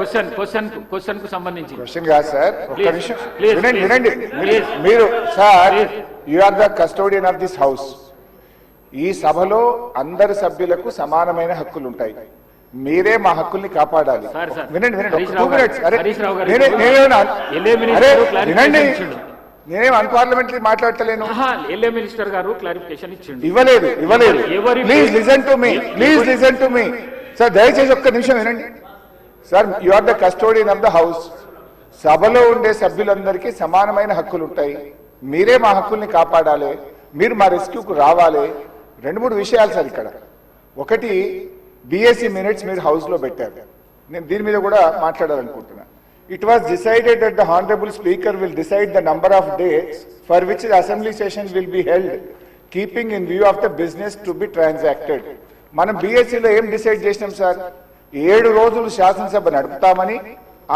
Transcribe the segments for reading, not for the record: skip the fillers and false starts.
Question కు సంబంధించి question కాదు సార్, ఒక్క నిమిషం Please, వినండి please, వినండి please. మీరు sir Please. You are the custodian of this house. ఈ సభలో అందరి సభ్యులకు సమానమైన హక్కులు ఉంటాయి. మీరే మా హక్కుల్ని కాపాడాలి. Sir, sir. వినండి వినండి హరీష్ ఒక రావు 2 minutes. గారు, అరే హరీష్ రావు గారు, నేనేమన్నా మినిస్టర్ అరే clarification వినండి, ఇచ్చిండు. నేనేం అన్పార్లమెంటరీ మాట్లాడతలేను. ఎల్ఏ మినిస్టర్ గారు క్లారిఫికేషన్ ఇచ్చిండు. ఇవ్వలేదు please listen to me sir, దయచేసి ఒక్క నిమిషం వినండి sir. You are the custodian of the house. సభలో ఉండే సభ్యులందరికీ సమానమైన హక్కులు ఉంటాయి. మీరే మా హక్కుల్ని కాపాడాలి. మీరు మా రెస్క్యూకు రావాలి. 2-3 విషయాలు సార్ ఇక్కడ. ఒకటి, బిఎస్సి మినిట్స్ మీరు హౌస్ లో పెట్టారు. నేను దీని మీద కూడా మాట్లాడాలనుకుంటున్నా. It was decided that the Honorable Speaker will decide the number of days for which the assembly session will be held, keeping in view of the business to be transacted. మనం బీఎస్సీలో ఏం decide చేసినాం sir? 7 రోజులు శాసనసభ నడుపుతామని,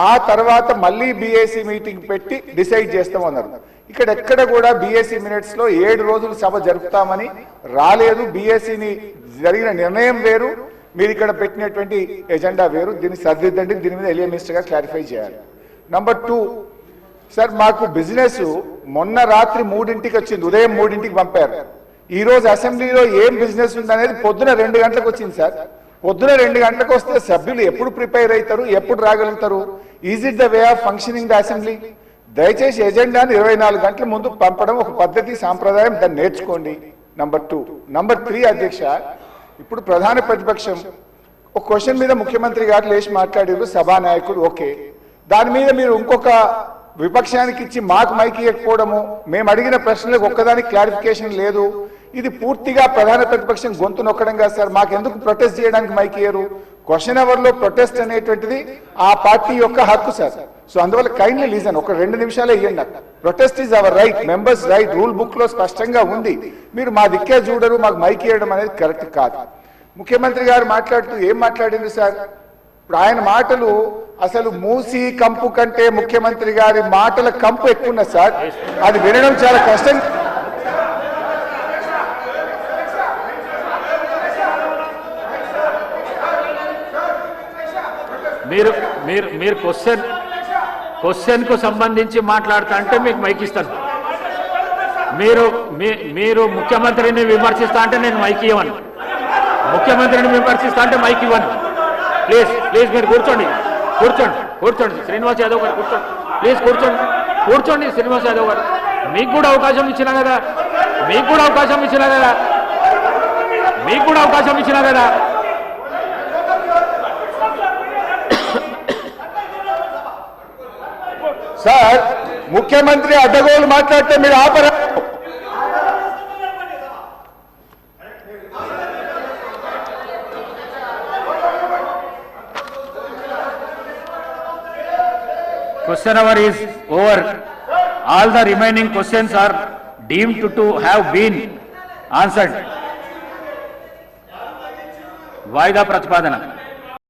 ఆ తర్వాత మళ్ళీ BSc meeting పెట్టి decide చేస్తామన్నారు. ఇక్కడ ఎక్కడ కూడా బీఎస్సీ మినిట్స్ లో 7 రోజులు సభ జరుపుతామని రాలేదు. బీఎస్సీని జరిగిన నిర్ణయం వేరు, మీరు ఇక్కడ పెట్టినటువంటి ఎజెండా వేరు. దీన్ని సరిదిద్దండి. దీని మీద ఎలియా మినిస్టర్ గారు క్లారిఫై చేయాలి. నంబర్ 2 సార్, మాకు బిజినెస్ మొన్న రాత్రి 3ంటికి వచ్చింది, ఉదయం 3ంటికి పంపారు. ఈ రోజు అసెంబ్లీలో ఏం బిజినెస్ ఉందనేది పొద్దున 2 గంటలకు వచ్చింది సార్. పొద్దున 2 గంటలకు వస్తే సభ్యులు ఎప్పుడు ప్రిపేర్ అవుతారు, ఎప్పుడు రాగలుగుతారు? Is it the way of functioning the assembly? దయచేసి ఎజెండాను 24 గంటల ముందు పంపడం ఒక పద్ధతి, సాంప్రదాయం. దాన్ని నేర్చుకోండి. నంబర్ 2. నంబర్ 3 అధ్యక్ష, ఇప్పుడు ప్రధాన ప్రతిపక్షం ఒక క్వశ్చన్ మీద ముఖ్యమంత్రి గారు లేచి మాట్లాడారు, సభానాయకుడు ఓకే. దాని మీద మీరు ఇంకొక విపక్షానికి ఇచ్చి మాకు మైక్ ఇవ్వకపోవడము, మేము అడిగిన ప్రశ్నలకు ఒక్కదానికి క్లారిఫికేషన్ లేదు. ఇది పూర్తిగా ప్రధాన ప్రతిపక్షం గొంతు నొక్కడం కాదు సార్. మాకెందుకు ప్రొటెస్ట్ చేయడానికి మైక్ ఇయ్యరు? క్వశ్చన్ అవర్ లో ప్రొటెస్ట్ అనేటువంటిది ఆ పార్టీ యొక్క హక్కు సార్. సో అందువల్ల కైండ్లీ లీజన్, ఒక 2 నిమిషాలే ఇవ్వండి. Protest is our right, members right, rule book లో స్పష్టంగా ఉంది. మీరు మా దిక్కే చూడరు, మాకు మైక్ ఇవ్వడం అనేది కరెక్ట్ కాదు. ముఖ్యమంత్రి గారు మాట్లాడుతూ ఏం మాట్లాడింది సార్? ఇప్పుడు ఆయన మాటలు అసలు మూసి కంపు కంటే ముఖ్యమంత్రి గారి మాటల కంపు ఎక్కువ ఉన్నది సార్. అది వినడం చాలా కష్టం. మీరు క్వశ్చన్ కు సంబంధించి మాట్లాడుతా అంటే మీకు మైక్ ఇస్తాను. మీరు ముఖ్యమంత్రిని విమర్శిస్తా అంటే నేను మైక్ ఇవ్వను. ముఖ్యమంత్రిని విమర్శిస్తా అంటే మైక్ ఇవ్వను. ప్లీజ్ మీరు కూర్చోండి శ్రీనివాస్ యాదవ్ గారు కూర్చోండి శ్రీనివాస్ యాదవ్ గారు, మీకు కూడా అవకాశం ఇచ్చినా కదా. సార్, ముఖ్యమంత్రి అడ్డగోలు మాట్లాడితే మీరు ఆపరా? Question hour is over. All the remaining questions are deemed to have been answered. వాయిదా ప్రతిపాదన.